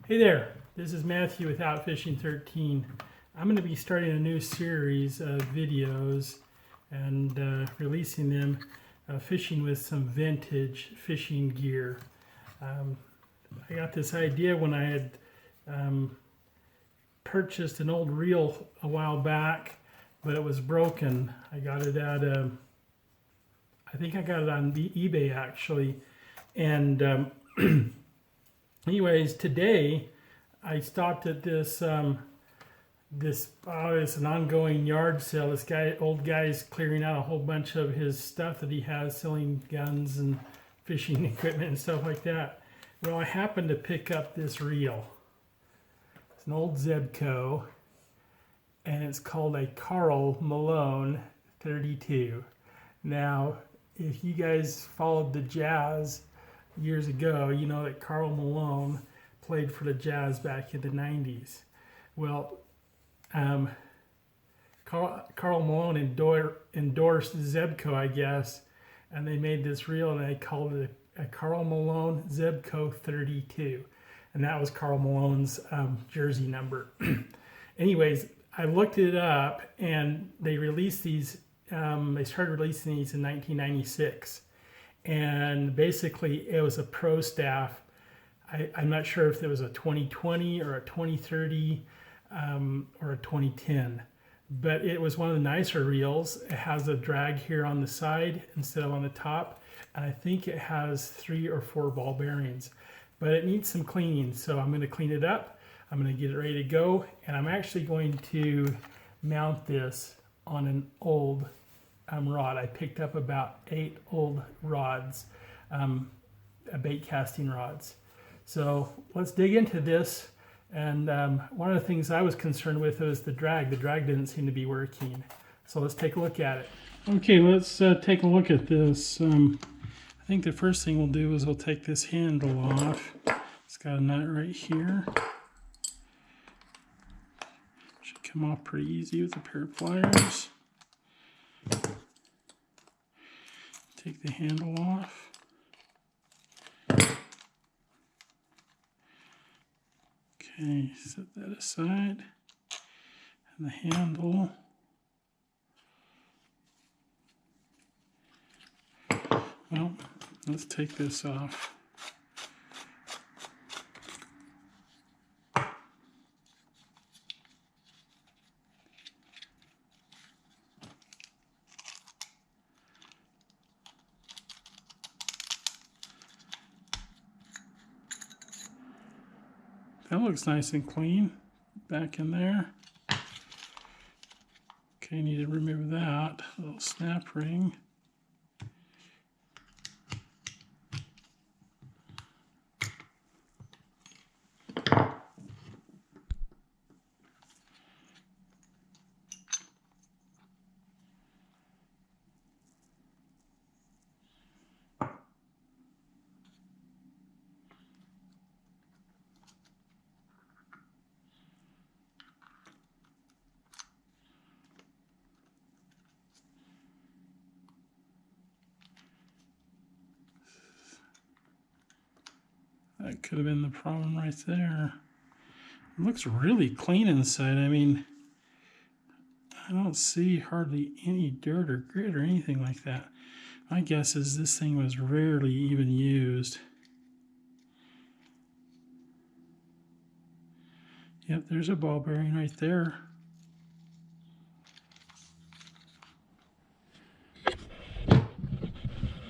Hey there, this is Matthew with Outfishing 13. I'm going to be starting a new series of videos and releasing them fishing with some vintage fishing gear. I got this idea when I had purchased an old reel a while back, but it was broken. I got it at, I think I got it on eBay actually. And anyways, today I stopped at this it's an ongoing yard sale. This old guy's clearing out a whole bunch of his stuff that he has, selling guns and fishing equipment and stuff like that. Well, I happened to pick up this reel. It's an old Zebco, and it's called a Karl Malone 32. Now, if you guys followed the Jazz years ago, you know that Karl Malone played for the Jazz back in the 90s. Well, Karl Malone endorsed Zebco, I guess, and they made this reel and they called it a Karl Malone Zebco 32. And that was Karl Malone's jersey number. Anyways, I looked it up and they released these, they started releasing these in 1996. And basically it was a ProStaff. I'm not sure if it was a 2020 or a 2030 or a 2010, but it was one of the nicer reels. It has a drag here on the side instead of on the top, and I think it has 3 or 4 ball bearings, but it needs some cleaning, so I'm going to clean it up. I'm going to get it ready to go, and I'm actually going to mount this on an old rod. I picked up about 8 old rods, bait casting rods. So let's dig into this. And one of the things I was concerned with was the drag. The drag didn't seem to be working. So let's take a look at it. Okay, let's take a look at this. I think the first thing we'll do is we'll take this handle off. It's got a nut right here. Should come off pretty easy with a pair of pliers. Take the handle off. Okay, set that aside. And the handle. Well, let's take this off. That looks nice and clean back in there. Okay, need to remove that little snap ring. That could have been the problem right there. It looks really clean inside. I mean, I don't see hardly any dirt or grit or anything like that. My guess is this thing was rarely even used. Yep, there's a ball bearing right there.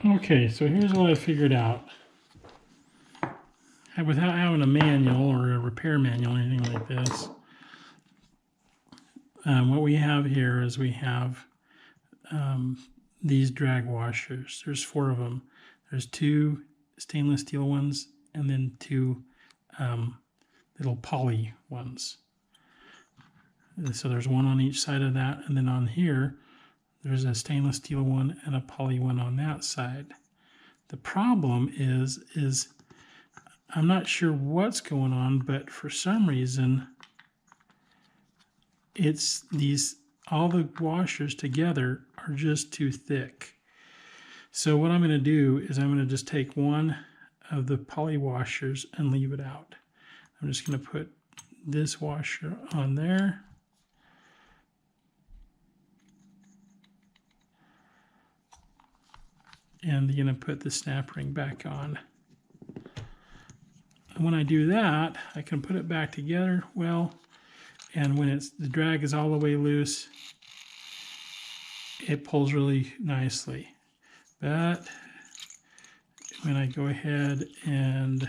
Okay, so here's what I figured out. Without having a manual or a repair manual or anything like this, what we have here is we have these drag washers. There's 4 of them. There's 2 stainless steel ones and then 2 little poly ones. So there's one on each side of that, and then on here there's a stainless steel one and a poly one on that side. The problem is I'm not sure what's going on, but for some reason it's all the washers together are just too thick. So what I'm going to do is I'm going to just take one of the poly washers and leave it out. I'm just going to put this washer on there. And I'm going to put the snap ring back on. And when I do that, I can put it back together well. And when the drag is all the way loose, it pulls really nicely. But when I go ahead and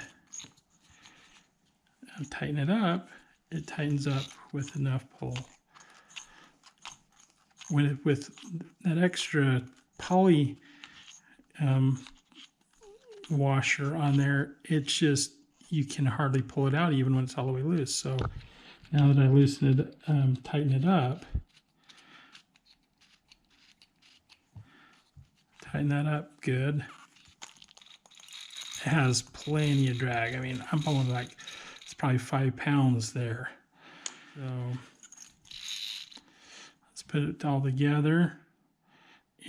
tighten it up, it tightens up with enough pull. With that extra poly washer on there, it's just, you can hardly pull it out even when it's all the way loose. So now that I loosen it, tighten it up, tighten that up good. It has plenty of drag. I mean, I'm pulling like, it's probably 5 pounds there. So let's put it all together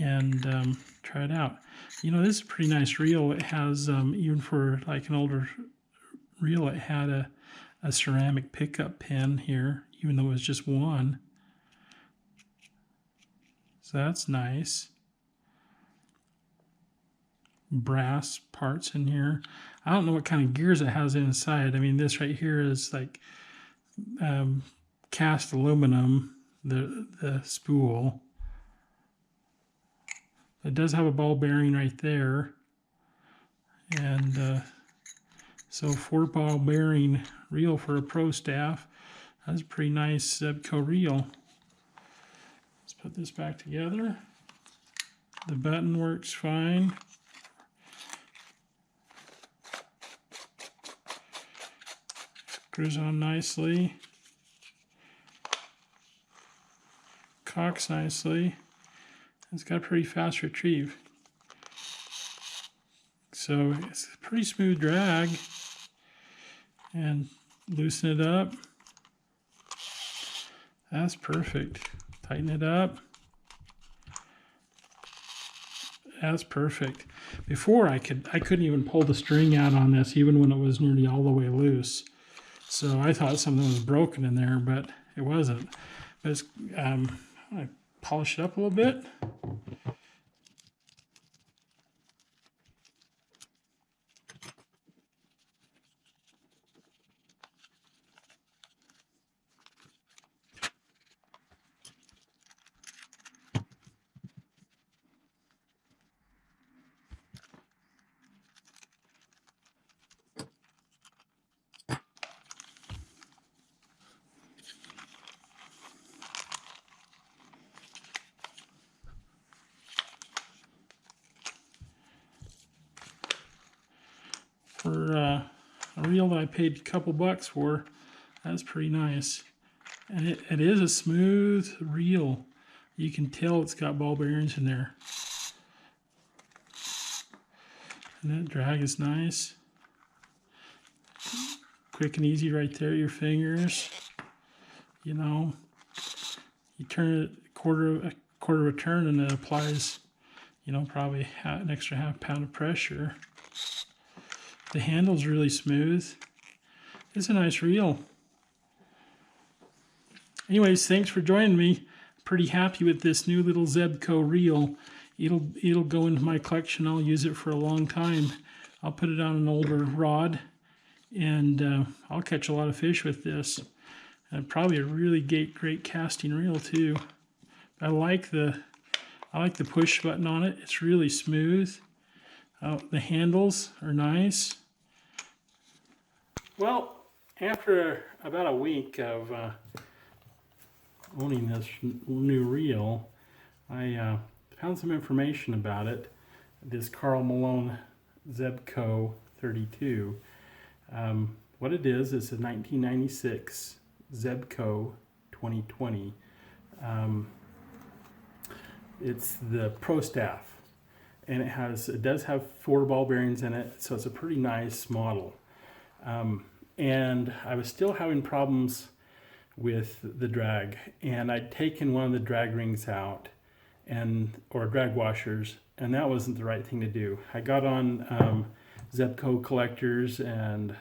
and try it out. You know, this is a pretty nice reel. It has, even for like an older reel, it had a ceramic pickup pin here, even though it was just one. So that's nice. Brass parts in here. I don't know what kind of gears it has inside. I mean, this right here is like cast aluminum, the spool. It does have a ball bearing right there. And so 4-ball bearing reel for a ProStaff. That's a pretty nice Zebco reel. Let's put this back together. The button works fine. Screws on nicely. Cocks nicely. It's got a pretty fast retrieve. So it's a pretty smooth drag. And loosen it up. That's perfect. Tighten it up. That's perfect. Before I couldn't even pull the string out on this, even when it was nearly all the way loose. So I thought something was broken in there, but it wasn't. But it's, I polish it up a little bit. For a reel that I paid a couple bucks for, that's pretty nice. And it is a smooth reel. You can tell it's got ball bearings in there. And that drag is nice. Quick and easy right there, your fingers. You know, you turn it a quarter of a turn and it applies, you know, probably an extra ½ pound of pressure. The handle's really smooth. It's a nice reel. Anyways, thanks for joining me. Pretty happy with this new little Zebco reel. It'll go into my collection. I'll use it for a long time. I'll put it on an older rod, and I'll catch a lot of fish with this. And probably a really great casting reel too. I like the push button on it. It's really smooth. The handles are nice. Well, after about a week of owning this new reel, I found some information about it. This Karl Malone Zebco 32. What it is a 1996 Zebco 2020. It's the ProStaff, and it does have 4 ball bearings in it, so it's a pretty nice model. And I was still having problems with the drag, and I'd taken one of the drag rings out or drag washers, and that wasn't the right thing to do. I got on Zebco collectors and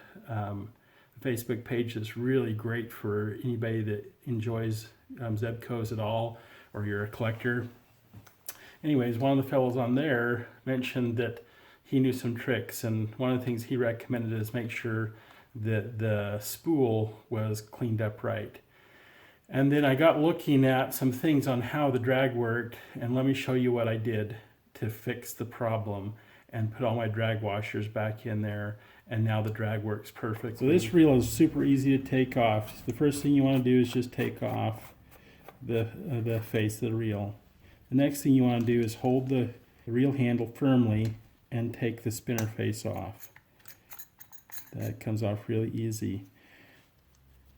Facebook page that's really great for anybody that enjoys Zebcos at all, or you're a collector. Anyways, one of the fellows on there mentioned that he knew some tricks, and one of the things he recommended is make sure that the spool was cleaned up right. And then I got looking at some things on how the drag worked, and let me show you what I did to fix the problem and put all my drag washers back in there, and now the drag works perfectly. So this reel is super easy to take off. The first thing you want to do is just take off the face of the reel. The next thing you want to do is hold the reel handle firmly and take the spinner face off. That comes off really easy.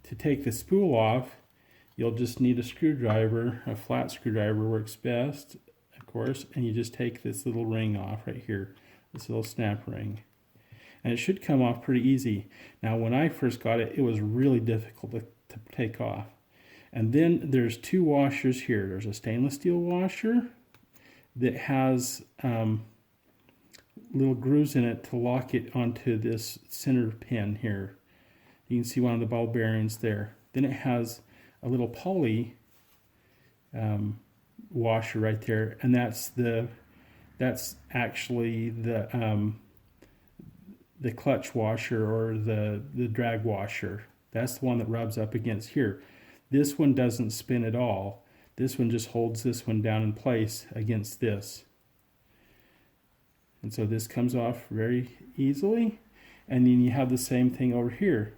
To take the spool off, you'll just need a screwdriver. A flat screwdriver works best, of course, and you just take this little ring off right here, this little snap ring. And it should come off pretty easy. Now, when I first got it, it was really difficult to take off. And then there's two washers here. There's a stainless steel washer that has little grooves in it to lock it onto this center pin here. You can see one of the ball bearings there. Then it has a little poly washer right there, and that's actually the clutch washer, or the drag washer. That's the one that rubs up against here. This one doesn't spin at all. This one just holds this one down in place against this. And so this comes off very easily. And then you have the same thing over here.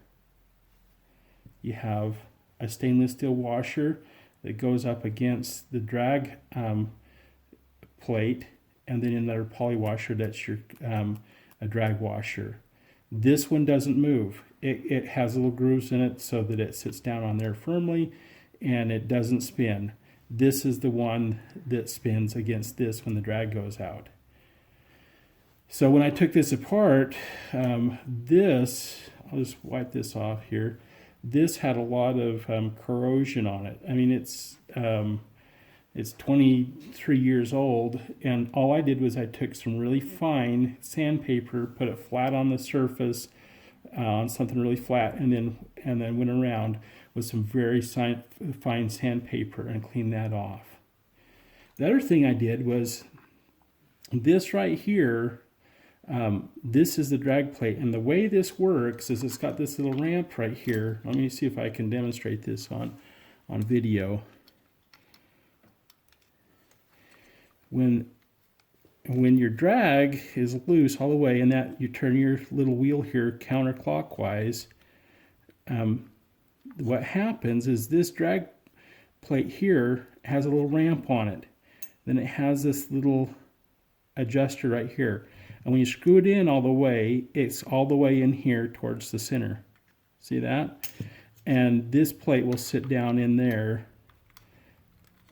You have a stainless steel washer that goes up against the drag plate, and then another poly washer that's your a drag washer. This one doesn't move. It has little grooves in it so that it sits down on there firmly, and it doesn't spin. This is the one that spins against this when the drag goes out. So when I took this apart, I'll just wipe this off here. This had a lot of corrosion on it. I mean, it's 23 years old, and all I did was I took some really fine sandpaper, put it flat on the surface, on something really flat, and then went around with some very fine sandpaper and cleaned that off. The other thing I did was this right here. This is the drag plate, and the way this works is it's got this little ramp right here. Let me see if I can demonstrate this on video. When your drag is loose all the way, and that you turn your little wheel here counterclockwise, what happens is this drag plate here has a little ramp on it. Then it has this little adjuster right here. And when you screw it in all the way, it's all the way in here towards the center. See that? And this plate will sit down in there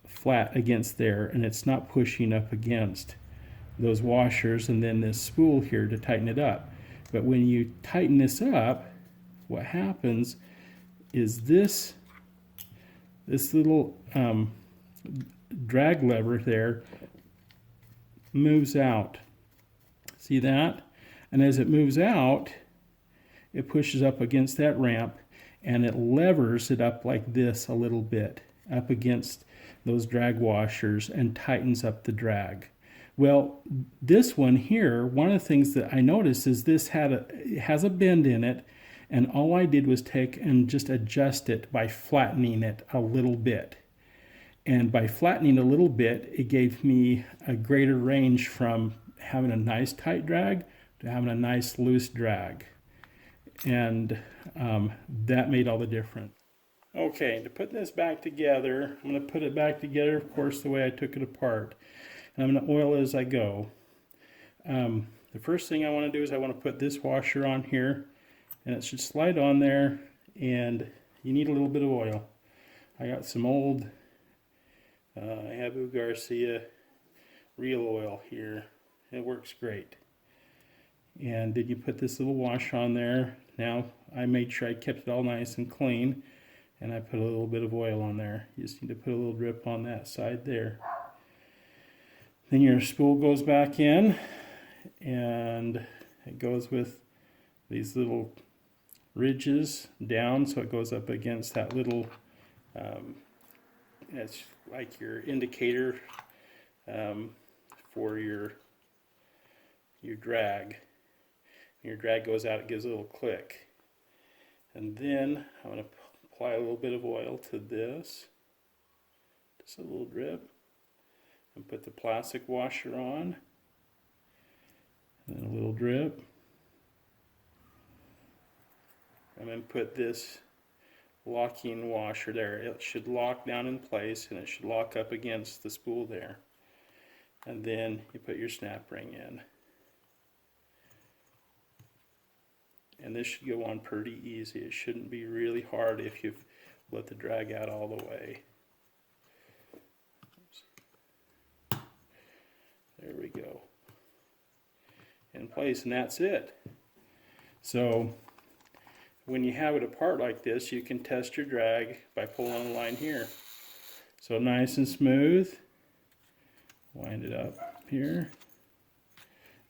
flat against there, and it's not pushing up against those washers and then this spool here to tighten it up. But when you tighten this up, what happens is this little drag lever there moves out. See that? And as it moves out, it pushes up against that ramp, and it levers it up like this a little bit up against those drag washers and tightens up the drag. Well, this one here, one of the things that I noticed is this has a bend in it, and all I did was take and just adjust it by flattening it a little bit. And by flattening a little bit, it gave me a greater range from having a nice tight drag to having a nice loose drag. And that made all the difference. Okay, to put this back together, I'm going to put it back together, of course, the way I took it apart. And I'm going to oil it as I go. The first thing I want to do is I want to put this washer on here, and it should slide on there, and you need a little bit of oil. I got some old Abu Garcia real oil here. It works great. And then you put this little wash on there. Now I made sure I kept it all nice and clean, and I put a little bit of oil on there. You just need to put a little drip on that side there. Then your spool goes back in, and it goes with these little ridges down so it goes up against that little, it's like your indicator for your drag. When your drag goes out, it gives a little click. And then I'm going to apply a little bit of oil to this, just a little drip, and put the plastic washer on, and then a little drip, and then put this locking washer there. It should lock down in place, and it should lock up against the spool there. And then you put your snap ring in. And this should go on pretty easy. It shouldn't be really hard if you've let the drag out all the way. There we go. In place, and that's it. So when you have it apart like this, you can test your drag by pulling on the line here. So nice and smooth. Wind it up here.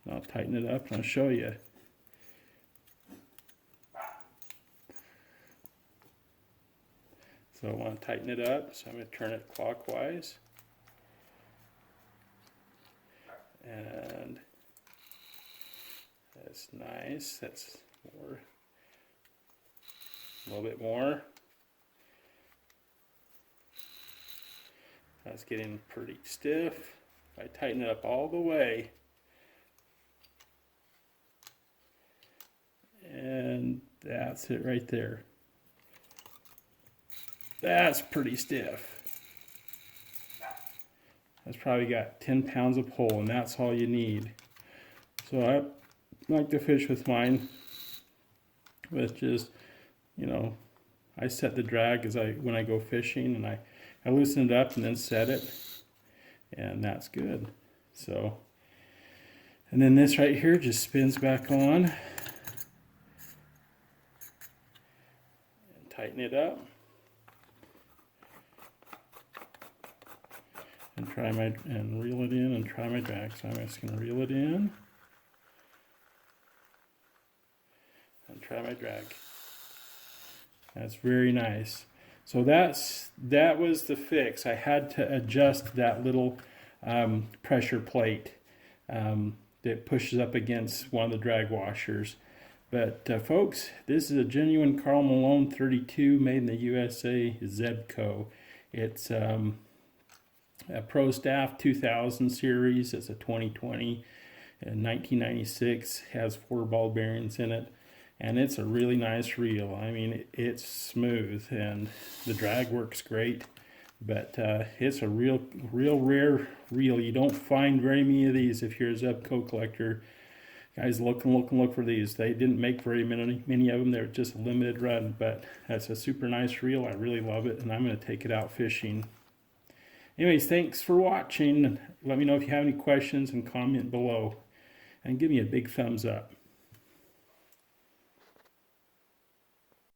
And I'll tighten it up and I'll show you. So I want to tighten it up, so I'm going to turn it clockwise. And that's nice. That's more. A little bit more. That's getting pretty stiff. If I tighten it up all the way, and that's it right there. That's pretty stiff. That's probably got 10 pounds of pull, and that's all you need. So I like to fish with mine with just, you know, I set the drag when I go fishing, and I loosen it up and then set it, and that's good. So, and then this right here just spins back on, and tighten it up, and reel it in and try my drag. So I'm just going to reel it in and try my drag. That's very nice. So that was the fix. I had to adjust that little pressure plate that pushes up against one of the drag washers. But folks, this is a genuine Karl Malone 32 made in the USA, Zebco. It's a ProStaff 2000 series. It's a 2020 and 1996. Has 4 ball bearings in it. And it's a really nice reel. I mean, it's smooth and the drag works great, but it's a real rare reel. You don't find very many of these if you're a Zebco collector. Guys, look for these. They didn't make very many of them. They're just a limited run, but that's a super nice reel. I really love it, and I'm going to take it out fishing. Anyways, thanks for watching. Let me know if you have any questions and comment below, and give me a big thumbs up.